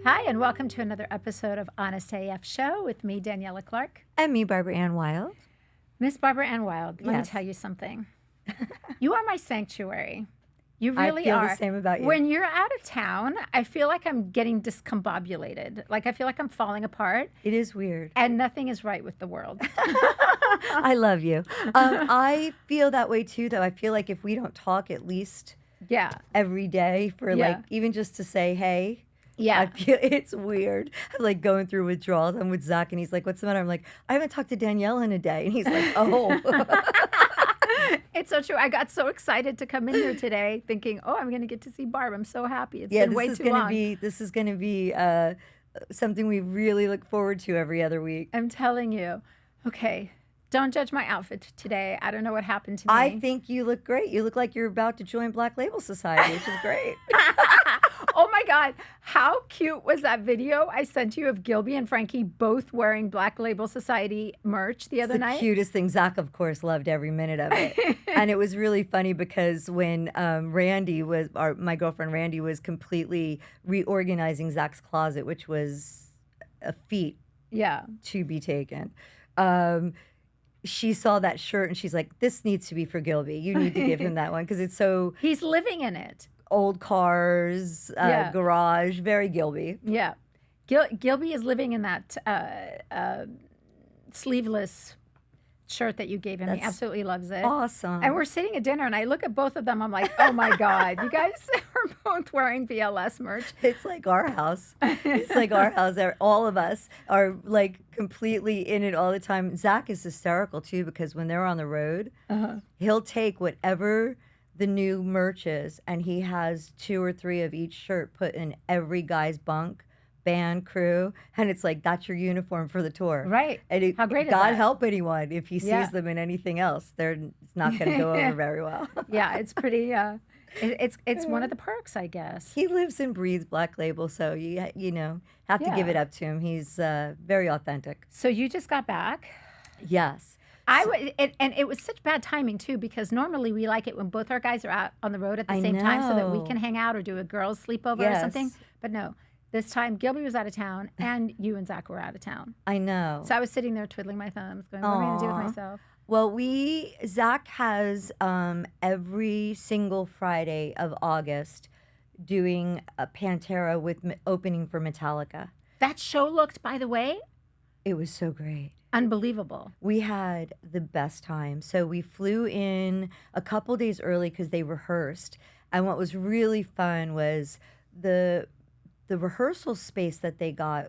Hi, and welcome to another episode of Honest AF Show with me, Daniela Clark. And me, Barbara Ann Wild. Miss Barbara Ann Wild, let me Yes. tell you something. You are my sanctuary. You I really feel are. the same about you. When you're out of town, I feel like I'm getting discombobulated. Like I feel like I'm falling apart, It is weird. and nothing is right with the world. I love you. I feel that way too, though. I feel like if we don't talk at least Yeah, every day for Yeah. like even just to say hey, I yeah. feel it's weird. I'm like going through withdrawals. I'm with Zach and he's like, "What's the matter?" I'm like, "I haven't talked to Danielle in a day," and he's like, "Oh." It's so true. I got so excited to come in here today, thinking, "Oh, I'm going to get to see Barb. I'm so happy. It's Yeah, been way this is too gonna long." be something we really look forward to every other week. I'm telling you. Okay, don't judge my outfit today. I don't know what happened to me. I think you look great. You look like you're about to join Black Label Society, which is great. Oh my God. How cute was that video I sent you of Gilby and Frankie both wearing Black Label Society merch the other The night? cutest thing. Zach, of course, loved every minute of it. And it was really funny because when my girlfriend Randy was completely reorganizing Zach's closet, which was a feat Yeah. to be taken. She saw that shirt and she's like, "This needs to be for Gilby. You need to give him that one because it's so He's living in it. old cars, Yeah. garage, very Gilby." Yeah. Gilby is living in that sleeveless shirt that you gave him. He That's absolutely loves it. Awesome. And we're sitting at dinner, and I look at both of them. I'm like, oh my God, you guys are both wearing BLS merch. It's like our house. It's like our house. All of us are like completely in it all the time. Zach is hysterical too because when they're on the road, he'll take whatever the new merch is and he has 2 or 3 of each shirt put in every guy's bunk, band, crew, and it's like that's your uniform for the tour. Right. And How great is God that? help anyone if he sees Yeah. them in anything else. It's not going to go over very well. Yeah, it's pretty. It's one of the perks, I guess. He lives and breathes Black Label, so you have to give Yeah. it up to him. He's very authentic. So you just got back. Yes. And it was such bad timing too, because normally we like it when both our guys are out on the road at the I same time, so that we know. can hang out or do a girls' sleepover or Yes. something. But no, this time Gilby was out of town, and you and Zach were out of town. I know. So I was sitting there twiddling my thumbs, going, "What am I going to do with Aw. myself?" Well, Zach has every single Friday of August doing a Pantera with opening for Metallica. That show looked, by the way, It was so great. unbelievable. We had the best time. So we flew in a couple days early because they rehearsed. And what was really fun was the rehearsal space that they got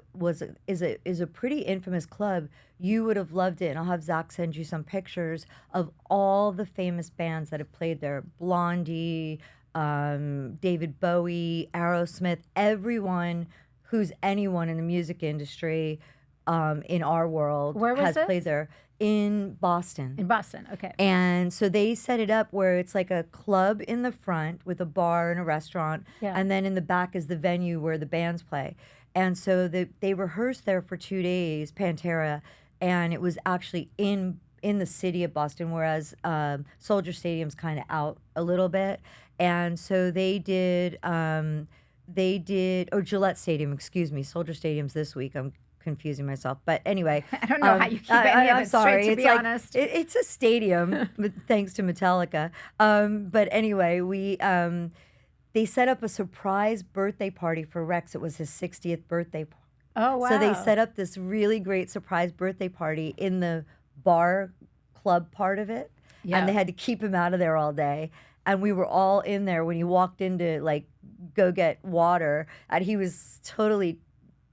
is a pretty infamous club. You would have loved it, and I'll have Zach send you some pictures of all the famous bands that have played there: Blondie, David Bowie, Aerosmith, everyone who's anyone in the music industry in our world Where was has this? played there in Boston. In Boston, okay. And so they set it up where it's like a club in the front with a bar and a restaurant, Yeah. and then in the back is the venue where the bands play. And so they rehearsed there for 2 days, Pantera, and it was actually in the city of Boston, whereas Soldier Stadium's kind of out a little bit. And so they did, or Gillette Stadium, excuse me, Soldier Stadium's this week. I'm confusing myself, but anyway, I don't know how you keep any of I'm it sorry. straight, to It's be like, honest. it's a stadium, but thanks to Metallica. But anyway, they set up a surprise birthday party for Rex. It was his 60th birthday. Oh, wow. So they set up this really great surprise birthday party in the bar club part of it, Yeah. and they had to keep him out of there all day. And we were all in there when he walked in to like go get water, and he was totally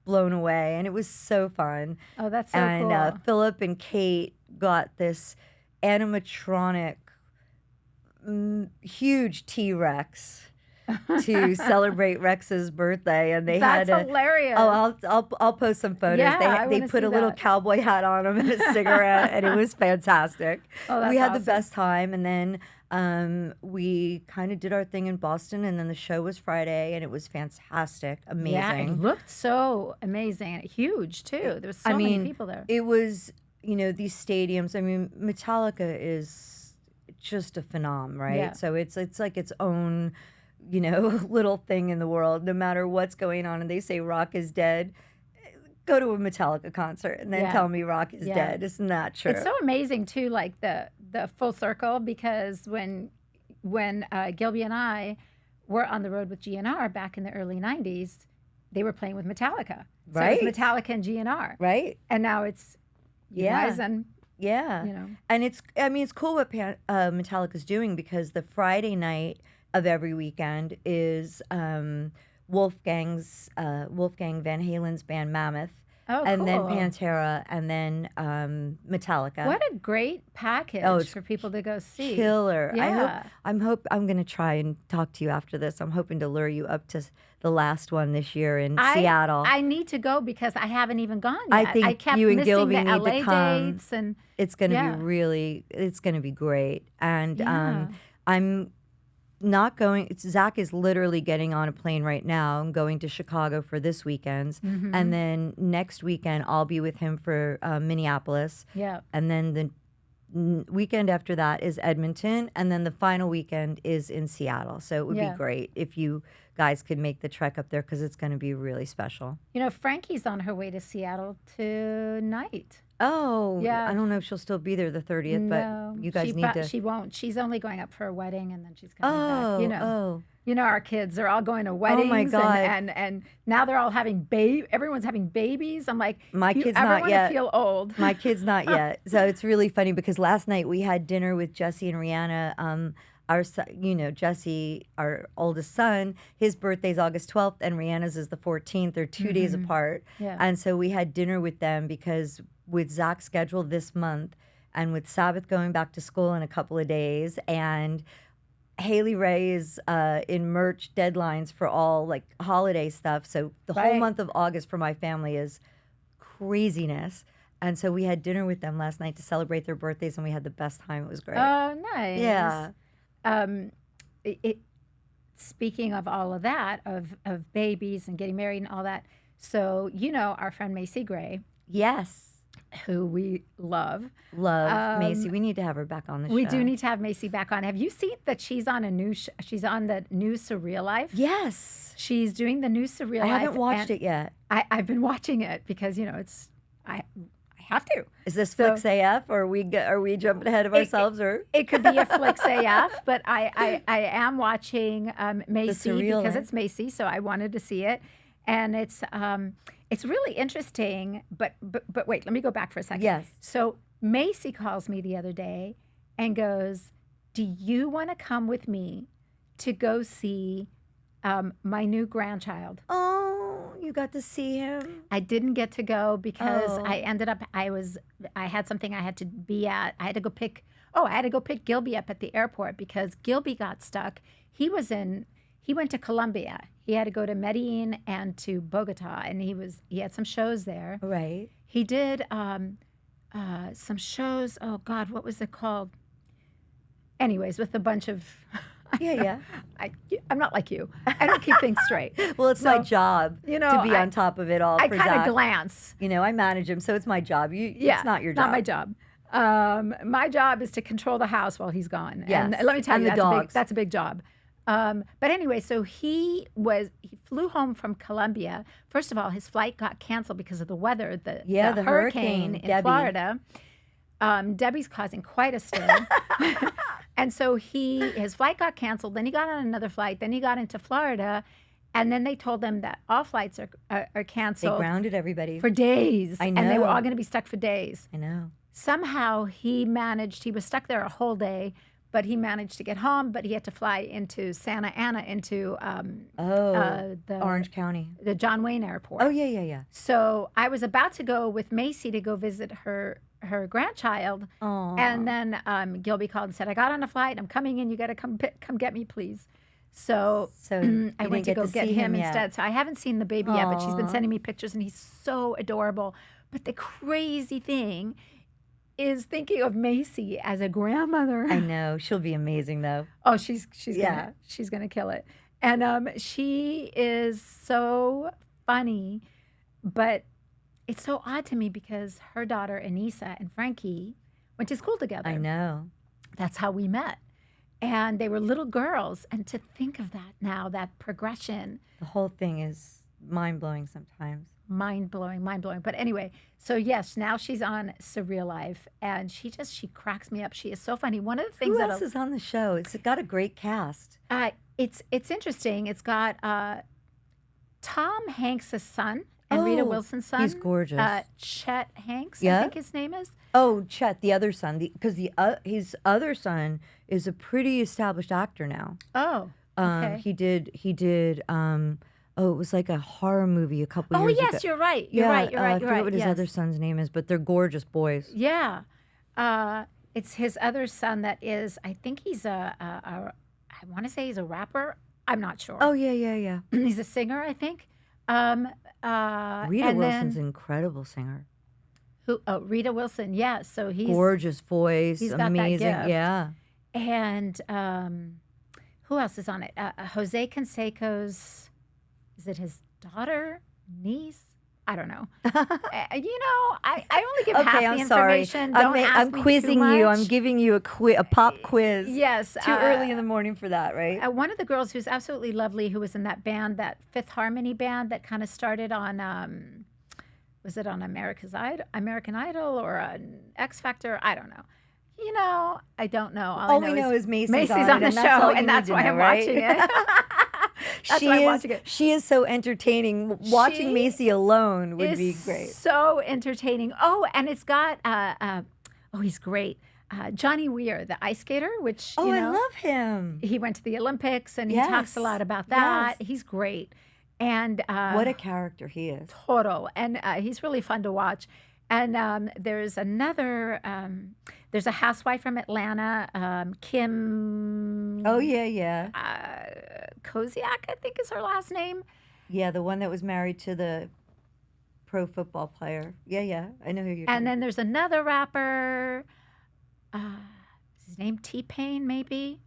blown away, and it was so fun. Oh, that's so And cool. Philip and Kate got this animatronic, huge T-Rex to celebrate Rex's birthday, and they That's had hilarious. Oh, I'll post some photos. Yeah, I they wanna put see a little that. cowboy hat on him and a cigarette, and it was fantastic. Oh, that's we had awesome. the best time, and then we kind of did our thing in Boston, and then the show was Friday, and it was fantastic, amazing. Yeah, it looked so amazing and huge too. There was so many people there. It was, these stadiums. I mean, Metallica is just a phenom, right? Yeah. So it's like its own little thing in the world, no matter what's going on, and they say rock is dead, go to a Metallica concert and then Yeah. tell me rock is Yeah. dead. It's not true. It's so amazing too, like the full circle, because when Gilby and I were on the road with GNR back in the early '90s, they were playing with Metallica. So Right. it was Metallica and GNR, Right? and now it's you Yeah. guys and Yeah. And it's cool what Metallica's doing, because the Friday night of every weekend is Wolfgang Van Halen's band Mammoth, Oh, and then cool. Pantera, and then Metallica. What a great package it's for people to go see. Killer. Yeah. I'm going to try and talk to you after this. I'm hoping to lure you up to the last one this year in Seattle. I need to go because I haven't even gone yet. I think kept you and missing Gilby the need LA to come. dates, and It's going to Yeah. be it's going to be great. And Yeah. I'm not going. Zach is literally getting on a plane right now. I'm going to Chicago for this weekend, and then next weekend I'll be with him for Minneapolis. Yeah. And then the weekend after that is Edmonton, and then the final weekend is in Seattle. So it would Yeah. be great if you guys could make the trek up there, because it's going to be really special. Frankie's on her way to Seattle tonight. Oh, Yeah. I don't know if she'll still be there the 30th, No, but you guys need to. She won't. She's only going up for a wedding, and then she's coming back. Oh. Our kids are all going to weddings. my God. And now they're all having everyone's having babies. I'm like, My do you kid's ever not want yet. to feel old? My kid's not yet. So it's really funny, because last night we had dinner with Jesse and Rihanna. Jesse, our oldest son, his birthday's August 12th, and Rihanna's is the 14th. They're 2 days apart. Yeah. And so we had dinner with them, because with Zach's schedule this month, and with Sabbath going back to school in a couple of days, and Haley Ray is in merch deadlines for all like holiday stuff. So the whole Right. month of August for my family is craziness. And so we had dinner with them last night to celebrate their birthdays, and we had the best time. It was great. Oh, nice. Yeah. Speaking of all of that, of babies and getting married and all that, so our friend Macy Gray, Yes. who we love. Love Macy. We need to have her back on the show. We do need to have Macy back on. Have you seen that she's on a new she's on the new Surreal Life? Yes. She's doing the new Surreal I Life. haven't watched it yet. I've been watching it because I have to. Is this Flix AF, or are we jumping ahead of ourselves, or It could be a Flix AF, but I am watching Macy Surreal because Life. it's Macy, so I wanted to see it, and it's really interesting. But wait, let me go back for a second. Yes. So Macy calls me the other day and goes, "Do you want to come with me to go see my new grandchild?" Oh, you got to see him? I didn't get to go because Oh. I ended up I had something I had to be at. I had to go pick Gilby up at the airport because Gilby got stuck. He went to Colombia. He had to go to Medellin and to Bogota, and he had some shows there. Right. He did some shows. Oh God, what was it called? Anyways, with a bunch of Yeah. I'm not like you. I don't keep things straight. Well, it's my job to be on top of it all. I for kind of Zach. glance. I manage him, so it's my job. It's not your job. Not my job. My job is to control the house while he's gone. Yes. And let me tell And you, the that's dogs. a big job. But anyway, so he flew home from Colombia. First of all, his flight got canceled because of the weather, the hurricane in Debbie. Florida. Debbie's causing quite a stir. And so his flight got canceled. Then he got on another flight. Then he got into Florida. And then they told them that all flights are They canceled grounded everybody. for days. I And they were know. all going to be stuck for days. I know. Somehow he was stuck there a whole day, but he managed to get home, but he had to fly into Santa Ana, into the Orange County. the John Wayne Airport. Oh, yeah. So I was about to go with Macy to go visit her grandchild, Aw. and then Gilby called and said, "I got on a flight. I'm coming in. You got to come get me, please." So So I you went didn't to go get see him yet. instead. So I haven't seen the baby yet, but she's been Aw. sending me pictures, and he's so adorable. But the crazy thing is thinking of Macy as a grandmother. I know. She'll be amazing, though. Oh, she's Yeah. gonna kill it, and she is so funny, but it's so odd to me because her daughter Anissa and Frankie went to school together. I know. That's how we met, and they were little girls. And to think of that now, that progression, The whole thing is mind blowing sometimes. mind blowing, mind blowing. But anyway, so yes, now she's on Surreal Life, and she cracks me up. She is so funny. One of the things Who that else is on the show? It's got a great cast. it's interesting. It's got Tom Hanks' son and Rita Oh, Wilson's son. he's gorgeous. Chet Hanks, I Yeah? think his name is. Oh, Chet, the other son, because his other son is a pretty established actor now. Oh, okay. He did. Oh, it was like a horror movie a couple Oh, years ago. yes, you're right. You're Yeah, right. You're right. I You're forget right. what his Yes. other son's name is, but they're gorgeous boys. Yeah. It's his other son that is, I think he's I want to say he's a rapper. I'm not sure. Oh yeah. He's a singer, I think. Rita and Wilson's then an incredible singer. who? Oh, Rita Wilson. Yeah. So Gorgeous voice, he's got that amazing. gift. Yeah. And who else is on it? Jose Canseco's, is it his daughter, niece? I don't know. I only give half Okay, the I'm sorry. information. Don't ask I'm me quizzing too you. much. I'm giving you a pop quiz. Yes. Too early in the morning for that, right? One of the girls who's absolutely lovely, who was in that band, that Fifth Harmony band that kind of started on, was it on American Idol or on X Factor? I don't know. I don't know. All we know is Macy's on it, the and that's all show, you and need that's to why know, I'm right? watching it. That's why I'm watching it. She is so entertaining. Watching She Macy alone would be Is great. so entertaining. Oh, and it's got he's great. Johnny Weir, the ice skater, which Oh, I love him. he went to the Olympics, and he talks a Yes. lot about that. Yes. He's great. And What a character he is. total. And he's really fun to watch. And there's another, there's a housewife from Atlanta, Kim Oh yeah. Koziak, I think is her last name. Yeah, the one that was married to the pro football player. Yeah. I know who you're And talking then there's another rapper, is his name T-Pain, maybe?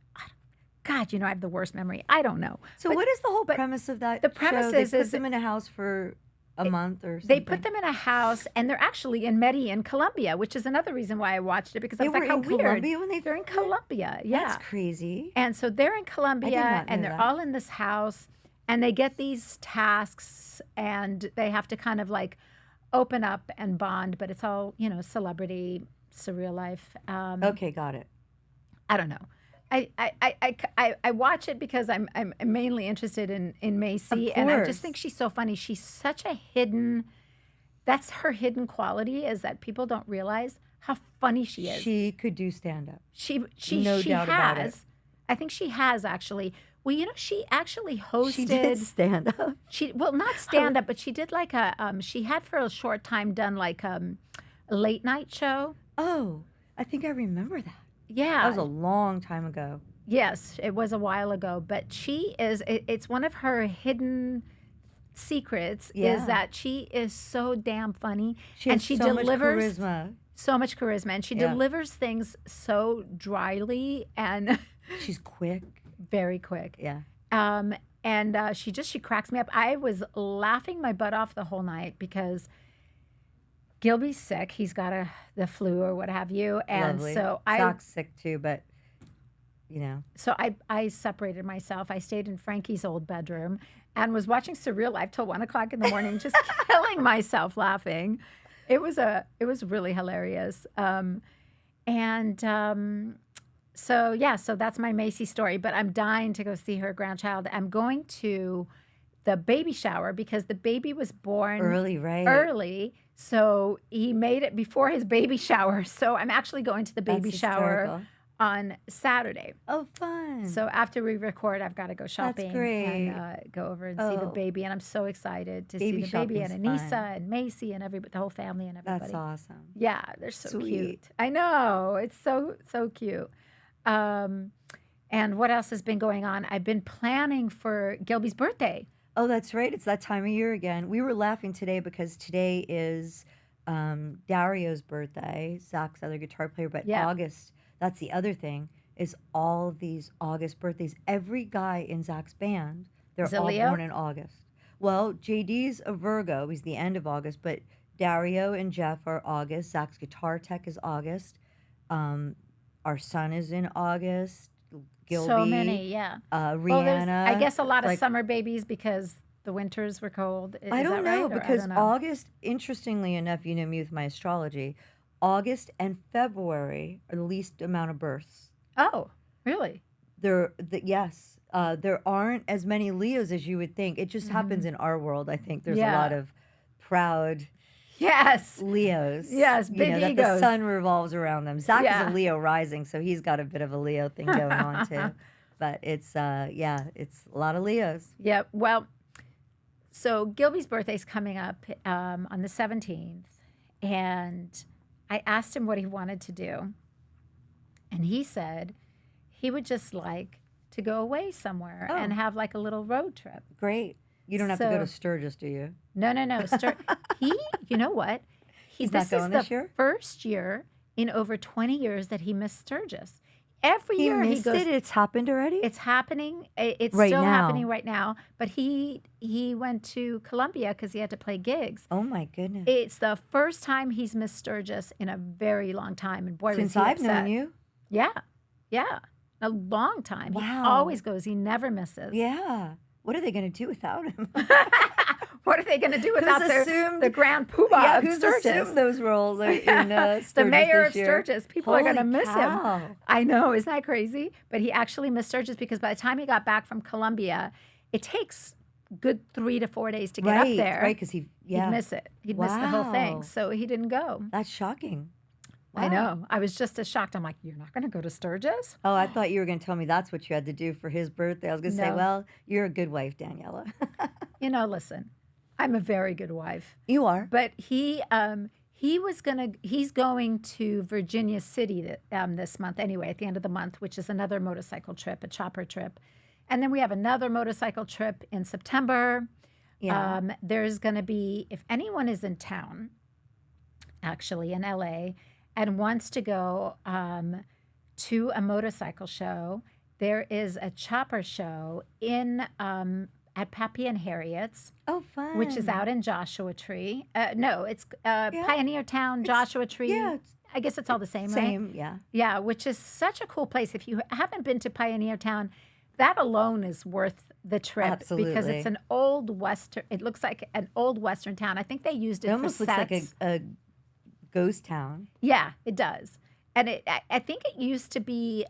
God, I have the worst memory. I don't know. So But what is the whole premise of that the show? premise They is put them in a house for a month or something? They put them in a house, and they're actually in Medellin, Colombia, which is another reason why I watched it, because I They was like, were how in weird. Colombia when They're in filmed it? Colombia, yeah. That's crazy. And so they're in I Colombia, did not and know they're that. all in this house, and they get these tasks, and they have to kind of like open up and bond, but it's all, celebrity, surreal life. Okay, got it. I don't know. I watch it because I'm mainly interested in Macy, and I just course. think she's so funny. She's such a hidden. That's her hidden quality, is that people don't realize how funny she is. She could do stand up. She no doubt about it. has. I think she has actually. Well, she actually hosted. She did stand up. Not stand up, but she did like a. She had for a short time done like a late night show. Oh, I think I remember that. Yeah, That was a long time ago. yes, it was a while ago, but she is. It's one of her hidden secrets Yeah. is that she is so damn funny, She and has she so much delivers charisma. so much charisma, and she Yeah. delivers things so dryly and She's quick. very quick. Yeah. And she cracks me up. I was laughing my butt off the whole night because Gilby's sick. He's got the flu or what have you, and Lovely. so Zach's sick too, but So I separated myself. I stayed in Frankie's old bedroom and was watching Surreal Life till 1:00 in the morning, just killing myself laughing. It was really hilarious. So that's my Macy story. But I'm dying to go see her grandchild. I'm going to the baby shower because the baby was born early, right? early. So he made it before his baby shower. So I'm actually going to the baby That's shower hysterical. on Saturday. Oh, fun. So after we record, I've got to go shopping great. and go over and see the Oh. baby. And I'm so excited to Baby see the baby and shopping's Anissa fun. and Macy and the whole family and everybody. That's awesome. Yeah, they're so Sweet. cute. I know. It's so cute. And what else has been going on? I've been planning for Gilby's birthday. Oh, that's right. It's that time of year again. We were laughing today because today is Dario's birthday, Zach's other guitar player. But Yeah. August, that's the other thing, is all these August birthdays. Every guy in Zach's band, they're Is it all Leo? born in August. Well, JD's a Virgo. He's the end of August. But Dario and Jeff are August. Zach's guitar tech is August. Our son is in August. Gilby, So many, yeah. Well, there's, I Rihanna. guess, a lot of Like, summer babies because the winters were cold. I Is don't that right? know Or I because don't know. August, interestingly enough, you know me with my astrology, August and February are the least amount of births. Oh, really? Yes, there aren't as many Leos as you would think. It just happens Hmm. in our world. I think there's a lot Yeah. of proud Yes. Leos, Yes. Big that the egos. sun revolves around them. Zach is a Yeah. Leo rising, so he's got a bit of a Leo thing going on too. But it's yeah, it's a lot of Leos. Yep. Well, so Gilby's birthday's coming up on the 17th, and I asked him what he wanted to do, and he said he would just like to go away somewhere and Oh, have like a little road trip. great. You don't have to go to So Sturgis, do you? no. He, you know what? He's not This is going the this year? first year in over 20 years that he missed Sturgis. Every He year he missed goes. it? It's happened already? It's happening. It's Right still happening now. right now. But he went to Columbia because he had to play gigs. Oh my goodness. It's the first time he's missed Sturgis in a very long time, and boy, was Since he I've upset. known you? Yeah, yeah, a long time. He Wow. always goes. He never misses. Yeah. What are they going to do without him? What are they going to do without assumed- the grand poobah Yeah, of who's Sturgis? assumed those roles in Sturgis The mayor this of year? Sturgis. People are going to Holy miss cow. him. I know, isn't that crazy? But he actually missed Sturgis because by the time he got back from Columbia, it takes good 3 to 4 days to get up there. Right, because he'd miss it. He'd miss the whole thing. Wow. So he didn't go. That's shocking. I Wow. know. I was just as shocked. I'm like, you're not going to go to Sturgis? Oh, I thought you were going to tell me that's what you had to do for his birthday. I was going to say, No. well, you're a good wife, Daniela. Listen, I'm a very good wife. You are. But he's going to Virginia City this month anyway, at the end of the month, which is another motorcycle trip, a chopper trip. And then we have another motorcycle trip in September. Yeah. There's going to be, if anyone is in town, actually in LA, and wants to go to a motorcycle show, there is a chopper show at Pappy and Harriet's, Oh, fun. which is out in Joshua Tree. No, it's Pioneer Town, Joshua Tree. Yeah, it's I guess it's all the same, right? same. Yeah. Yeah, which is such a cool place. If you haven't been to Pioneer Town, that alone is worth the trip because Absolutely. it's an old Western. It looks like an old Western town. I think they used it, It for almost sets. looks like a ghost town. Yeah, it does. And I think it used to be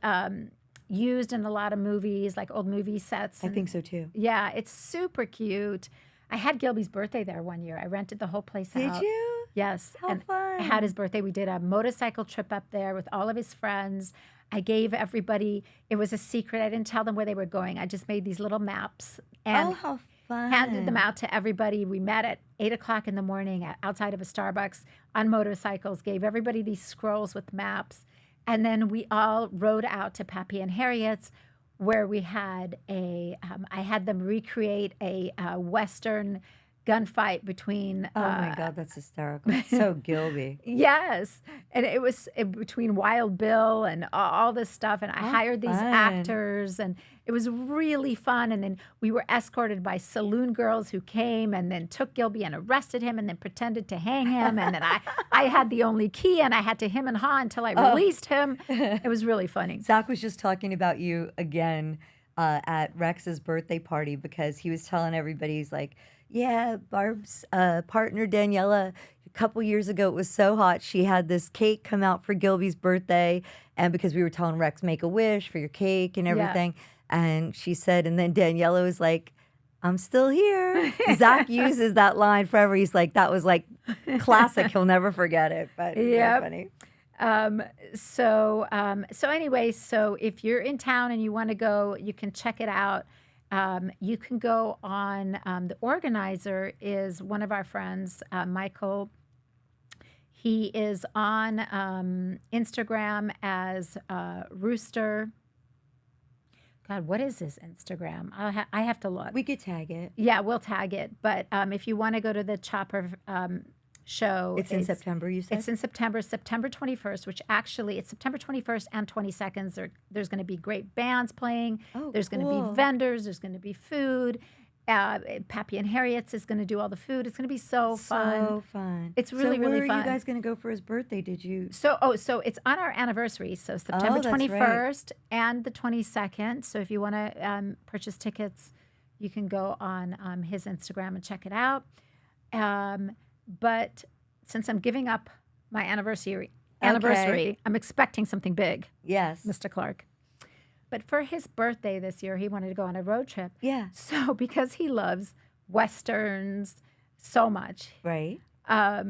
used in a lot of movies, like old movie sets. I and- think so too. Yeah, it's super cute. I had Gilby's birthday there one year. I rented the whole place Did out. you? Yes. How and fun. I had his birthday. We did a motorcycle trip up there with all of his friends. I gave everybody, it was a secret. I didn't tell them where they were going. I just made these little maps and Oh, how fun. handed them out to everybody. We met at 8 o'clock in the morning outside of a Starbucks on motorcycles, gave everybody these scrolls with maps. And then we all rode out to Pappy and Harriet's, where we had I had them recreate a Western gunfight between. Oh my God, that's hysterical. So Gilby. Yes, and it was between Wild Bill and all this stuff, and I hired these fun. actors, and it was really fun. And then we were escorted by saloon girls who came and then took Gilby and arrested him, and then pretended to hang him. And then I had the only key, and I had to him and haw until I released him. It was really funny. Zach was just talking about you again at Rex's birthday party because he was telling everybody, he's like, yeah, Barb's partner, Daniela, a couple years ago, it was so hot. She had this cake come out for Gilby's birthday. And because we were telling Rex, make a wish for your cake and everything. And she said, and then Daniela was like, I'm still here. Zach uses that line forever. He's like, that was like classic. He'll never forget it. But very Yep. funny. So anyway, so if you're in town and you want to go, you can check it out. You can go on, the organizer is one of our friends, Michael. He is on Instagram as Rooster. God, what is his Instagram? I have to look. We could tag it. Yeah, we'll tag it. But if you want to go to the Chopper show. It's in September, you said? It's in September 21st, which actually it's September 21st and 22nd. There's going to be great bands playing. Oh, There's going to cool. be vendors. There's going to be food. Pappy and Harriet's is going to do all the food. It's going to be so fun. So fun. It's really, so really where fun. are you guys going to go for his birthday? Did you? So it's on our anniversary. So September Oh, that's 21st and the 22nd. So if you want to purchase tickets, you can go on his Instagram and check it out. But since I'm giving up my anniversary, I'm expecting something big, Yes. Mr. Clark. But for his birthday this year, he wanted to go on a road trip. Yeah. So because he loves Westerns so much, Right. you're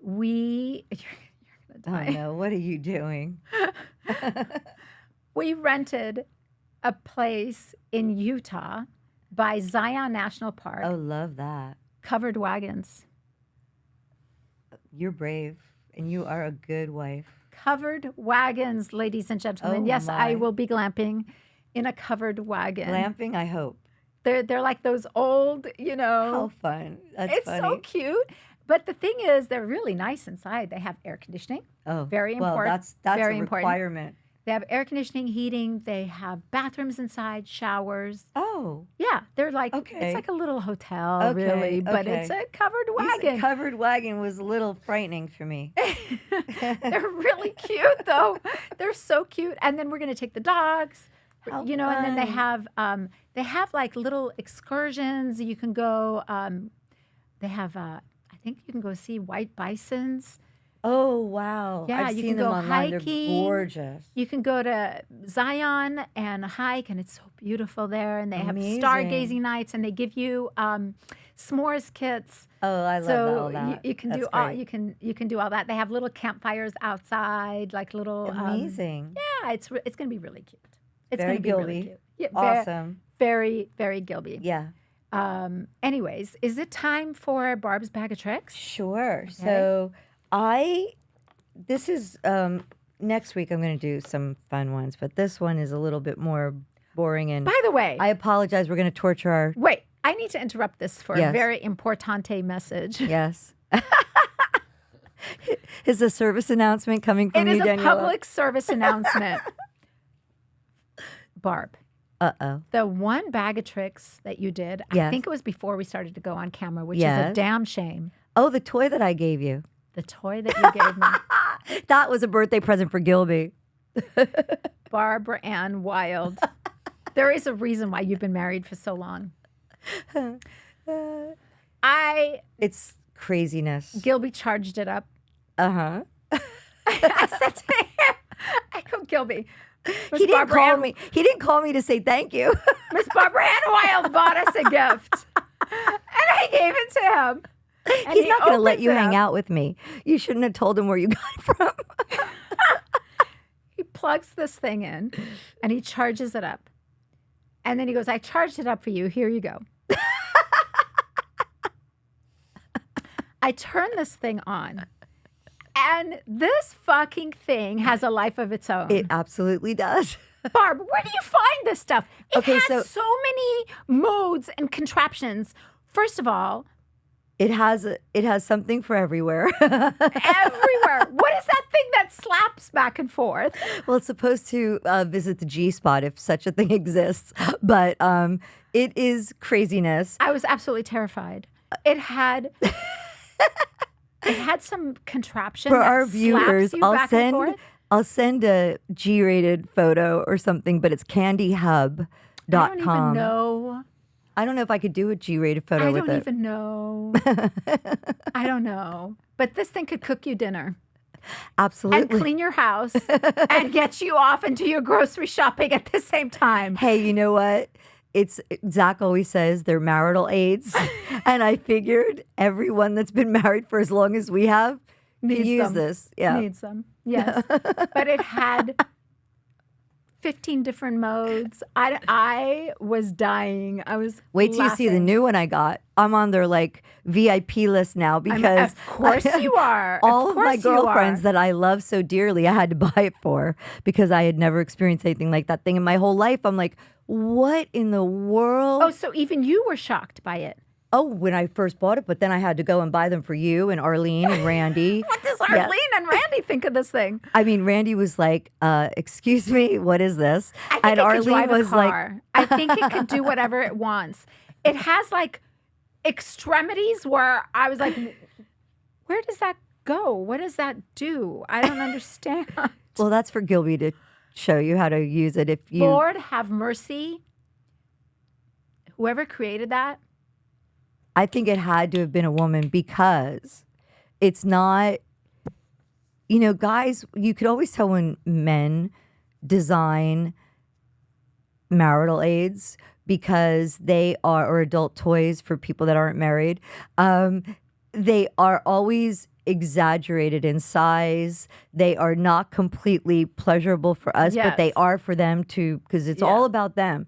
going to die. Oh no! What are you doing? We rented a place in Utah by Zion National Park, Oh, love that. covered wagons. You're brave, and you are a good wife. Covered wagons, ladies and gentlemen. Oh, Yes, I my. will be glamping in a covered wagon. Glamping, I hope. They're like those old, How fun! That's it's funny. so cute. But the thing is, they're really nice inside. They have air conditioning. Oh, Very well, important. that's Very a important. requirement. They have air conditioning, heating. They have bathrooms inside, showers. Oh, Yeah, they're like, Okay. it's like a little hotel, Okay, really, but it's okay. a covered you said wagon. covered wagon was a little frightening for me. They're really cute, though. They're so cute. And then we're going to take the dogs, How and then fun. they have like little excursions. You can go, they have, I think you can go see white bisons. Oh wow! Yeah, I've you seen can them go online. They're hiking. gorgeous. You can go to Zion and hike, and it's so beautiful there. And they have Amazing. stargazing nights, and they give you s'mores kits. Oh, I love So all that. you can That's do all great. you can do all that. They have little campfires outside, like little. Amazing. Yeah, it's going to be really cute. It's Very going to be really Gilby. cute. Yeah, Awesome. Very, very Gilby. Yeah. Anyways, is it time for Barb's bag of tricks? Sure. So this is next week. I'm going to do some fun ones, but this one is a little bit more boring. And By the way, I apologize. We're going to torture our. wait, I need to interrupt this for a Yes. very importante message. Yes. Is a service announcement coming from It is you, a Daniela? public service announcement. Barb, Uh-oh. the one bag of tricks that you did, I Yes. think it was before we started to go on camera, which is a Yes. damn shame. Oh, the toy that I gave you. The toy that you gave me, That was a birthday present for Gilby. Barbara Ann Wild. There is a reason why you've been married for so long. It's craziness. Gilby charged it up. Uh-huh. I said to him, I go, Gilby, Miss He didn't Barbara call Ann- me. He didn't call me to say thank you. Miss Barbara Ann Wild bought us a gift. And I gave it to him. And He's he not going to let opens you it hang up. out with me. You shouldn't have told him where you got it from. He plugs this thing in and he charges it up. And then he goes, I charged it up for you. Here you go. I turn this thing on. And this fucking thing has a life of its own. It absolutely does. Barb, where do you find this stuff? It Okay, has so many modes and contraptions. First of all, It has something for everywhere. everywhere. What is that thing that slaps back and forth? Well, it's supposed to visit the G spot if such a thing exists, but it is craziness. I was absolutely terrified. It had some contraption For that our slaps viewers, you back and forth. I'll send a G-rated photo or something, but it's candyhub.com. I don't even know. I don't know if I could do a G-rated photo I with don't it. even know. I don't know. But this thing could cook you dinner and Absolutely. clean your house and get you off and do your grocery shopping at the same time. Hey, you know what? It's Zach always says they're marital aids, and I figured everyone that's been married for as long as we have can Needs use them. this. Yeah. Need some. Yes. But it had 15 different modes. I was dying. I was Wait till you see the laughing. new one I got. I'm on their like VIP list now because of course you are. all of my course you girlfriends are. that I love so dearly, I had to buy it for because I had never experienced anything like that thing in my whole life. I'm like, what in the world? Oh, so even you were shocked by it. Oh, when I first bought it, but then I had to go and buy them for you and Arlene and Randy. What does Yeah. Arlene and Randy think of this thing? I mean, Randy was like, excuse me, what is this? I think And it could Arlene drive a was like, car. I think it could do whatever it wants. it has like extremities where I was like, where does that go? What does that do? I don't understand. Well, that's for Gilby to show you how to use it. If you, Lord have mercy. Whoever created that. I think it had to have been a woman because it's not, you know, guys, you could always tell when men design marital aids because they are, or adult toys for people that aren't married. They are always exaggerated in size. They are not completely pleasurable for us, but they Yes. are for them too, because it's Yeah. all about them.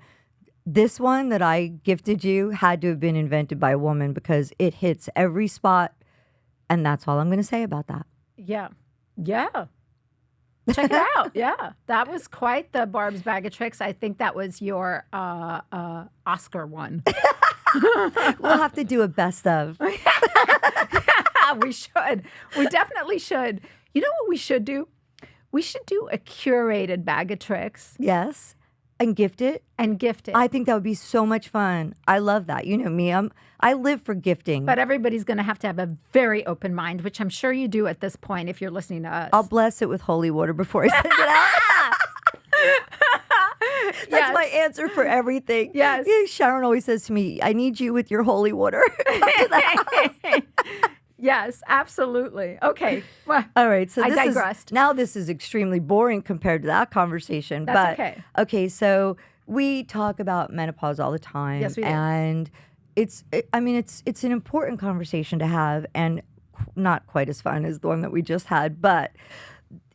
This one that I gifted you had to have been invented by a woman because it hits every spot. And that's all I'm going to say about that. Yeah. Yeah. Check it out. Yeah. That was quite the Barb's Bag of Tricks. I think that was your Oscar one. We'll have to do a best of. We should. We definitely should. You know what we should do? We should do a curated bag of tricks Yes. And gift it. and gift it. I think that would be so much fun. I love that. You know me. I live for gifting. But everybody's going to have a very open mind, which I'm sure you do at this point if you're listening to us. I'll bless it with holy water before I send it out. That's Yes. my answer for everything. Yes. Yeah, Sharon always says to me, I need you with your holy water. Yes, absolutely. Okay. Well, All right. So I this digressed. now this is extremely boring compared to that conversation. That's but okay. Okay, so we talk about menopause all the time. Yes, we do. And it's an important conversation to have and not quite as fun as the one that we just had, but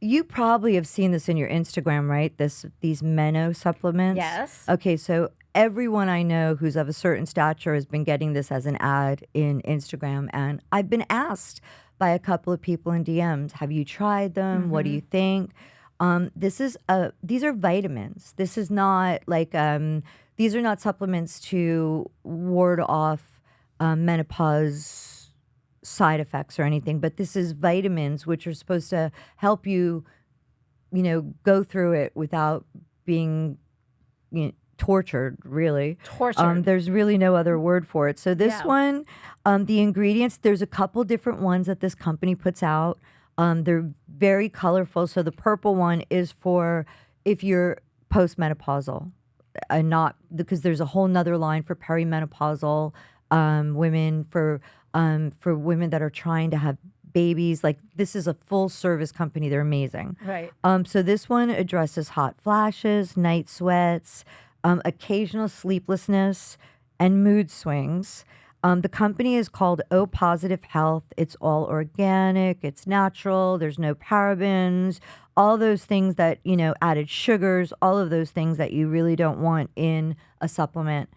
you probably have seen this in your Instagram, right? These Meno supplements. Yes. Okay, so everyone I know who's of a certain stature has been getting this as an ad in Instagram, and I've been asked by a couple of people in DMs, "Have you tried them? What do you think?" These are vitamins. This is not like these are not supplements to ward off menopause side effects or anything, but this is vitamins which are supposed to help you, go through it without being, tortured, really. Tortured. There's really no other word for it. So this Yeah. one, the ingredients, there's a couple different ones that this company puts out. They're very colorful. So the purple one is for if you're postmenopausal, and not because there's a whole nother line for perimenopausal women, for women that are trying to have babies. Like, this is a full service company. They're amazing. Right. So this one addresses hot flashes, night sweats, occasional sleeplessness, and mood swings. The company is called O Positive Health. It's all organic. It's natural. There's no parabens. All those things that, added sugars, all of those things that you really don't want in a supplement.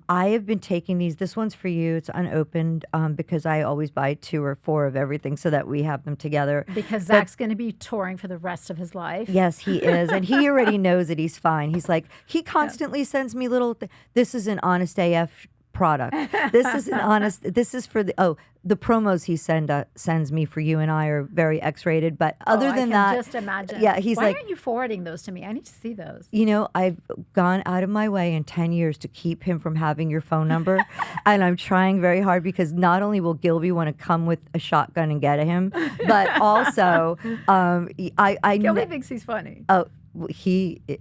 I have been taking these. This one's for you. It's unopened because I always buy 2 or 4 of everything so that we have them together. Because Zach's going to be touring for the rest of his life. Yes, he is. And he already knows that he's fine. He's like, he constantly sends me little, this is an Honest AF product. This is an honest, this is for the promos he sends me for you and I are very X-rated. But other than that, I can just imagine. yeah, he's Why like, aren't you forwarding those to me? I need to see those. I've gone out of my way in 10 years to keep him from having your phone number. And I'm trying very hard because not only will Gilby want to come with a shotgun and get at him, but also Gilby thinks he's funny. Oh,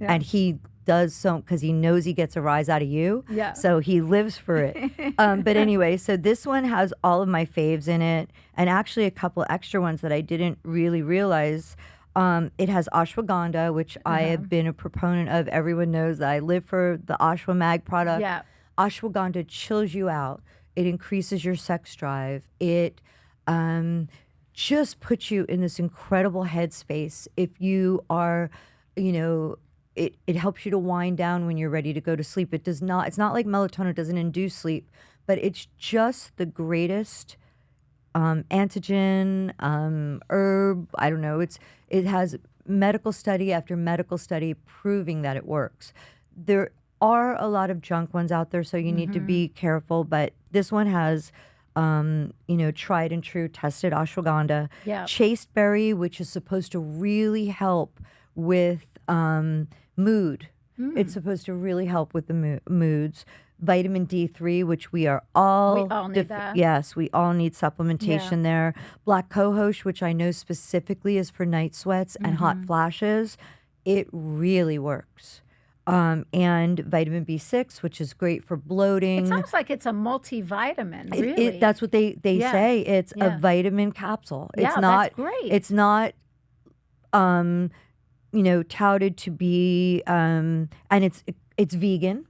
and he does so because he knows he gets a rise out of you. Yeah. So he lives for it. But anyway, so this one has all of my faves in it, and actually a couple extra ones that I didn't really realize. It has ashwagandha, which I have been a proponent of. Everyone knows that I live for the Ashwamag product. Yeah. Ashwagandha chills you out. It increases your sex drive. It just puts you in this incredible headspace. If you are, it helps you to wind down when you're ready to go to sleep. It's not like melatonin, doesn't induce sleep, but it's just the greatest antigen, herb. I don't know. It has medical study after medical study proving that it works. There are a lot of junk ones out there, so you need to be careful, but this one has tried and true tested ashwagandha. Yeah. Chasteberry, which is supposed to really help with mood. It's supposed to really help with the moods. vitamin D3, which we are We all all need that. yes, we all need Yeah. supplementation there. Black cohosh, which I know specifically is for night sweats and hot flashes, it really works. And vitamin B6, which is great for It's bloating. almost like it's a multivitamin, It really. that's what they Yeah. say. It's a Yeah. vitamin capsule. Yeah, that's great. It's not touted to be and it's vegan,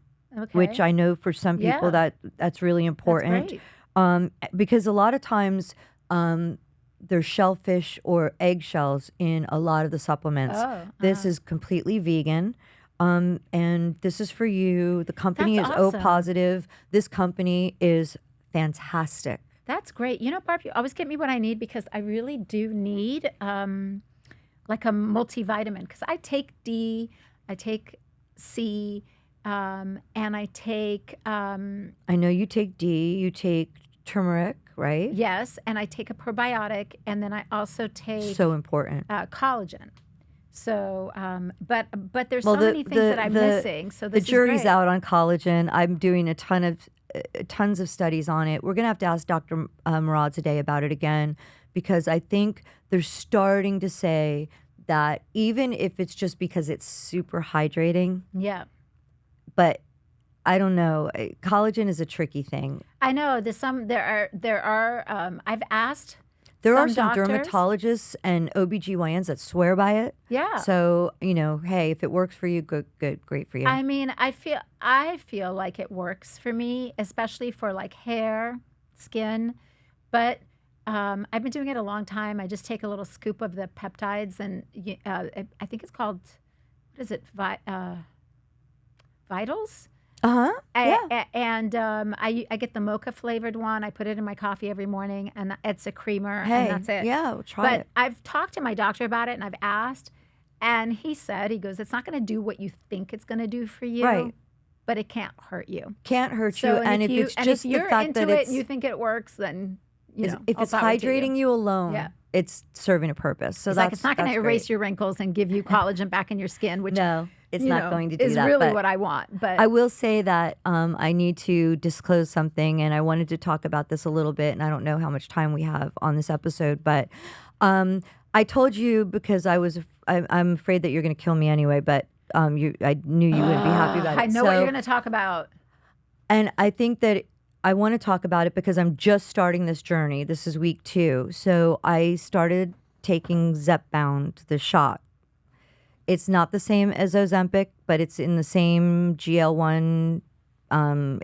which Okay. I know for some people Yeah, that's really that's important. great. Because a lot of times there's shellfish or eggshells in a lot of the supplements. Oh, This is completely vegan. And this is for you. The company that's is O awesome. positive. This company is fantastic. That's great. You know, Barb, you always get me what I need because I really do need like a multivitamin because I take D, I take C, and I take I know you take D, you take turmeric, right? yes, and I take a probiotic, and then I also So take important. collagen. So, but there's Well, so many things that I'm missing. So the this is jury's great. out on collagen. I'm doing tons of studies on it. We're gonna have to ask Dr. Murad today about it again because I think they're starting to say that even if it's just because it's super hydrating, Yeah. but I don't know. Collagen is a tricky thing. I know there are I've asked There are some some doctors. dermatologists and OBGYNs that swear by it. Yeah. So, hey, if it works for you, good, great for you. I mean, I feel like it works for me, especially for like hair, skin, but I've been doing it a long time. I just take a little scoop of the peptides and I think it's called what is it? Vitals? Uh-huh. Yeah. And I get the mocha flavored one. I put it in my coffee every morning, and it's a creamer, and Hey, that's it. yeah, well, try But it. I've talked to my doctor about it, and I've asked, and he goes, it's not going to do what you think it's going to do for you, Right. but it can't hurt you. Can't hurt you. So, And if it's if just the you're fact that into it it's and you think it works, then if all it's power to hydrating you alone, Yeah. it's serving a purpose. So It's like it's not going to that's erase great. your wrinkles and give you collagen back in your skin, which No, it's not going to do is that. really But what I want. But I will say that I need to disclose something, and I wanted to talk about this a little bit, and I don't know how much time we have on this episode, but I told you because I'm afraid that you're going to kill me anyway, but I knew you wouldn't be happy about it. I know what So, you're going to talk about. and I think that I want to talk about it because I'm just starting this journey. This is week 2. So I started taking Zepbound, the shot. It's not the same as Ozempic, but it's in the same GL1.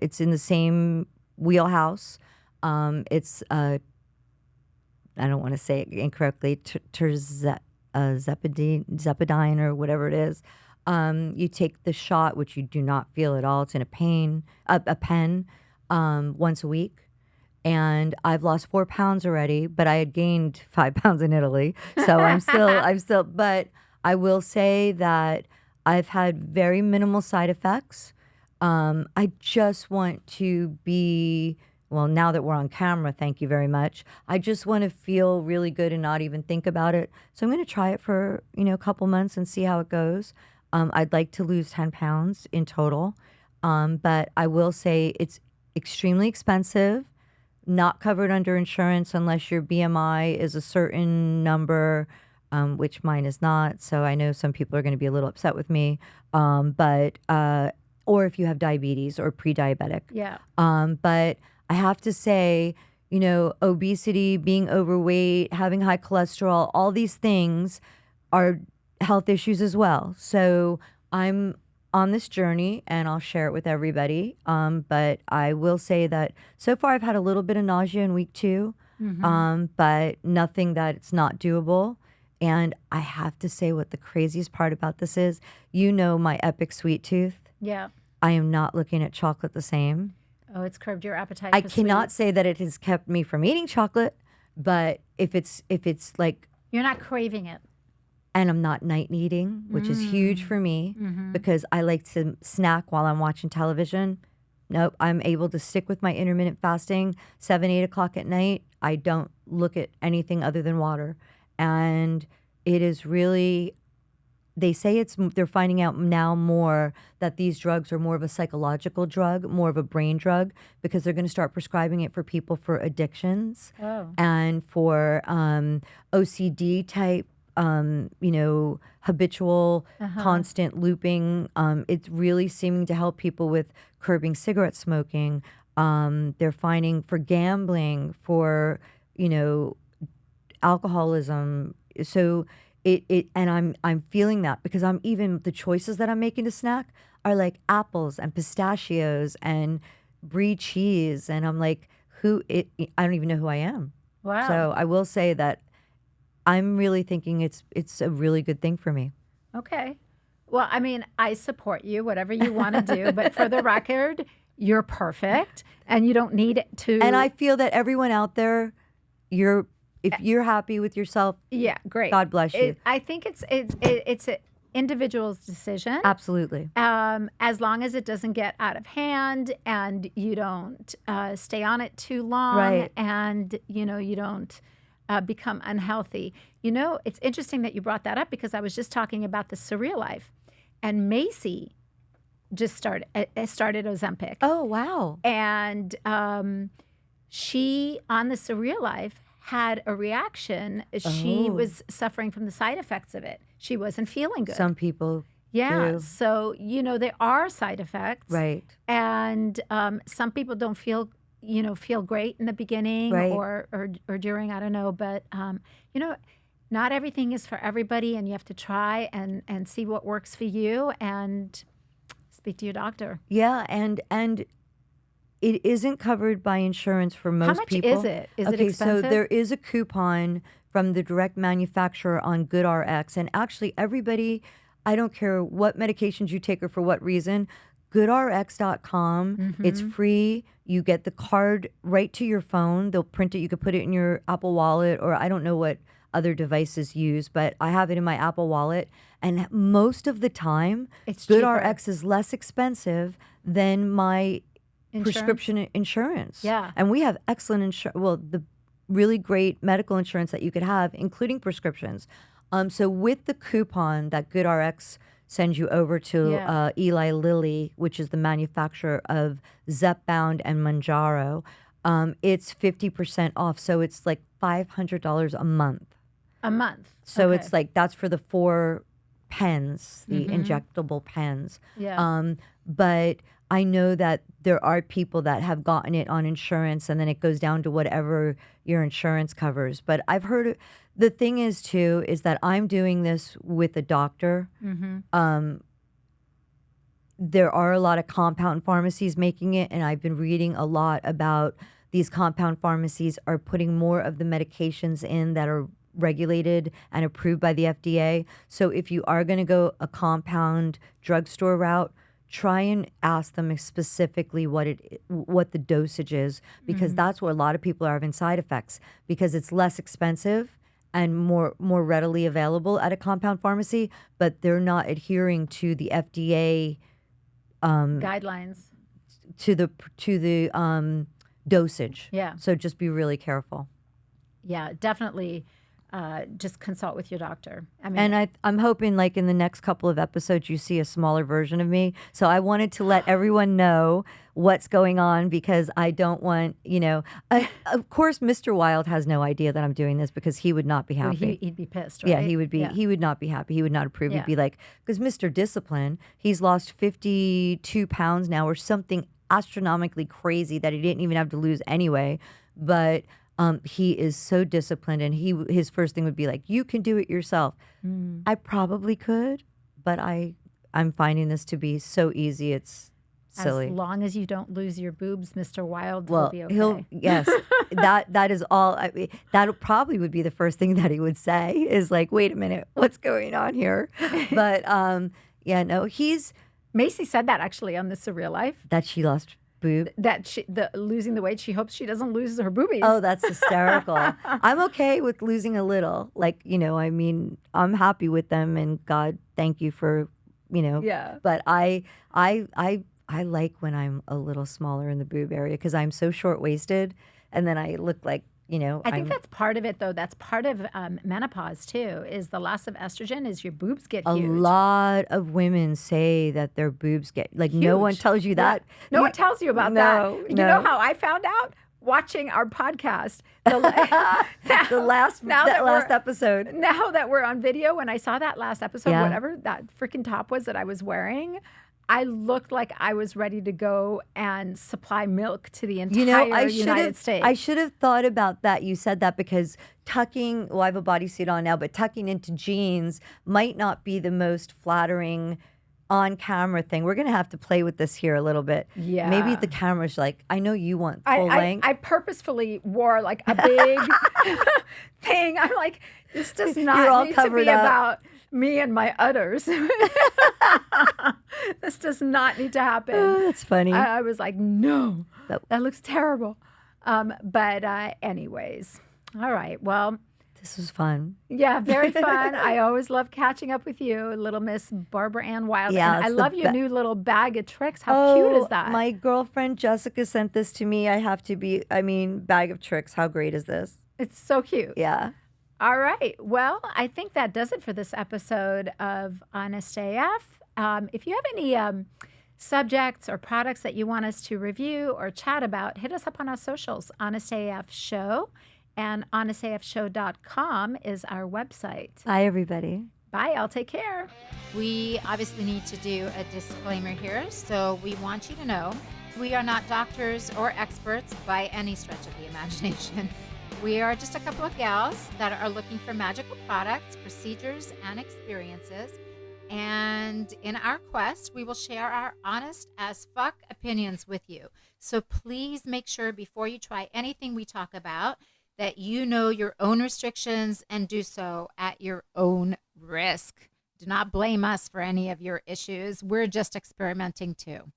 It's in the same wheelhouse. It's I don't want to say it incorrectly. Zepidine or whatever it is. You take the shot, which you do not feel at all. It's in a pen, once a week. And I've lost 4 pounds already, but I had gained 5 pounds in Italy. So but I will say that I've had very minimal side effects. I just want to be, well, now that we're on camera, thank you very much. I just want to feel really good and not even think about it. So I'm going to try it for, a couple months and see how it goes. I'd like to lose 10 pounds in total. But I will say it's extremely expensive, not covered under insurance unless your BMI is a certain number, which mine is not. So I know some people are going to be a little upset with me. Or if you have diabetes or pre-diabetic. Yeah. But I have to say, obesity, being overweight, having high cholesterol, all these things are health issues as well. So I'm on this journey and I'll share it with everybody. But I will say that so far I've had a little bit of nausea in week 2, but nothing that it's not doable. And I have to say what the craziest part about this is, my epic sweet tooth. Yeah. I am not looking at chocolate the same. Oh, it's curbed your appetite. I for cannot sweets. say that it has kept me from eating chocolate, but if it's like, You're not craving it. and I'm not night eating, which is huge for me because I like to snack while I'm watching television. Nope, I'm able to stick with my intermittent fasting 7, 8 o'clock at night. I don't look at anything other than water. And it is really they say they're finding out now more that these drugs are more of a psychological drug, more of a brain drug, because they're going to start prescribing it for people for addictions Oh. and for OCD type, habitual, constant looping. It's really seeming to help people with curbing cigarette smoking. They're finding for gambling, for, alcoholism. So and I'm feeling that because I'm even the choices that I'm making to snack are like apples and pistachios and brie cheese, and I'm like, I don't even know who I am. Wow. So I will say that I'm really thinking it's a really good thing for me. Okay. Well, I mean, I support you, whatever you want to do, but for the record, you're perfect and you don't need to. And I feel that everyone out there, if you're happy with yourself, yeah, great. God bless you. I think it's an individual's decision. Absolutely. As long as it doesn't get out of hand and you don't stay on it too long, Right. and you don't become unhealthy. It's interesting that you brought that up because I was just talking about the Surreal life, and Macy just started Ozempic. Oh, wow. And she, on the Surreal life, had a reaction. She was suffering from the side effects of it. She wasn't feeling good. Some people Yeah. do. So, there are side effects. Right. And some people don't feel great in the beginning, Right. or during, I don't know. But, not everything is for everybody, and you have to try and see what works for you and speak to your doctor. Yeah, and it isn't covered by insurance for most How much people. is it? Is it Okay, expensive? so there is a coupon from the direct manufacturer on GoodRx, and actually everybody, I don't care what medications you take or for what reason, goodrx.com, it's free. You get the card right to your phone. They'll print it. You could put it in your Apple Wallet, or I don't know what other devices use, but I have it in my Apple Wallet. And most of the time, It's cheaper. GoodRx is less expensive than my Insurance? prescription insurance. Yeah. And we have excellent insurance. Well, the really great medical insurance that you could have, including prescriptions. So with the coupon that GoodRx sends you over to Yeah. Eli Lilly, which is the manufacturer of Zepbound and Manjaro, it's 50% off. So it's like $500 a month. A month. So Okay. it's like that's for the 4 pens, the injectable pens. Yeah. But I know that there are people that have gotten it on insurance, and then it goes down to whatever your insurance covers. But I've heard the thing is too is that I'm doing this with a doctor. There are a lot of compound pharmacies making it, and I've been reading a lot about these compound pharmacies are putting more of the medications in that are regulated and approved by the FDA. So if you are going to go a compound drugstore route, try and ask them specifically what the dosage is, because that's where a lot of people are having side effects, because it's less expensive and more readily available at a compound pharmacy, but they're not adhering to the FDA Guidelines. to the dosage. Yeah. So just be really careful. Yeah, definitely. Just consult with your doctor. I mean, And I'm hoping, like, in the next couple of episodes, you see a smaller version of me. So I wanted to let everyone know what's going on, because I don't want, of course, Mr. Wild has no idea that I'm doing this, because he would not be well, happy. he'd be pissed, right? Yeah, he would be. Yeah. He would not be happy. He would not approve. Yeah. He'd be like, because Mr. Discipline, he's lost 52 pounds now, or something astronomically crazy that he didn't even have to lose anyway. But he is so disciplined, and his first thing would be like, "You can do it yourself." I probably could, but I'm finding this to be so easy. It's silly. As long as you don't lose your boobs, Mr. Wild Well, will be okay. yes, that is all. I mean, that probably would be the first thing that he would say is like, "Wait a minute, what's going on here?" But yeah, no, Macy said that actually on the Surreal Life, that she lost boob. that losing the weight, she hopes she doesn't lose her boobies. Oh, that's hysterical. I'm okay with losing a little. Like, I mean, I'm happy with them, and God, thank you for, Yeah. But I like when I'm a little smaller in the boob area, because I'm so short-waisted, and then I look like, I think I'm that's part of it, though. That's part of menopause too. Is the loss of estrogen? Is your boobs get a huge? lot of women say that their boobs get like no one Huge. tells you Yeah. that. No one tells you about that. No, You know no. how I found out? Watching our podcast. The The last now that that last we're episode. now that we're on video, when I saw that last episode, Yeah. whatever that freaking top was that I was wearing, I looked like I was ready to go and supply milk to the entire I United States. should have thought about that. You said that because well, I have a bodysuit on now, but tucking into jeans might not be the most flattering on camera thing. We're gonna have to play with this here a little bit. Maybe Yeah. the camera's like, I know you want full length. I purposefully wore like a big thing. I'm like, this does You're not all need to covered be up. about me and my udders. This does not need to happen. Oh, that's funny. I was like, no, But- that looks terrible. But anyways, all right. Well, This was fun. yeah, very fun. I always love catching up with you, little Miss Barbara Ann Wild. Yeah, And I it's the love your be- new little bag of tricks. How cute is that? My girlfriend Jessica sent this to me. Bag of tricks. How great is this? It's so cute. Yeah. All right. Well, I think that does it for this episode of Honest AF. If you have any subjects or products that you want us to review or chat about, hit us up on our socials, Honest AF Show, and honestafshow.com is our website. Bye, everybody. Bye. I'll take care. We obviously need to do a disclaimer here, so we want you to know we are not doctors or experts by any stretch of the imagination. We are just a couple of gals that are looking for magical products, procedures, and experiences. And in our quest, we will share our honest as fuck opinions with you. So please make sure before you try anything we talk about that you know your own restrictions and do so at your own risk. Do not blame us for any of your issues. We're just experimenting too.